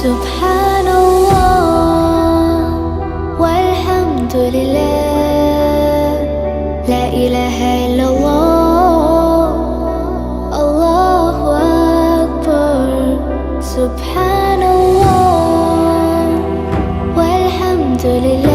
سبحان الله والحمد لله، لا إله إلا الله، الله أكبر. سبحان الله والحمد لله.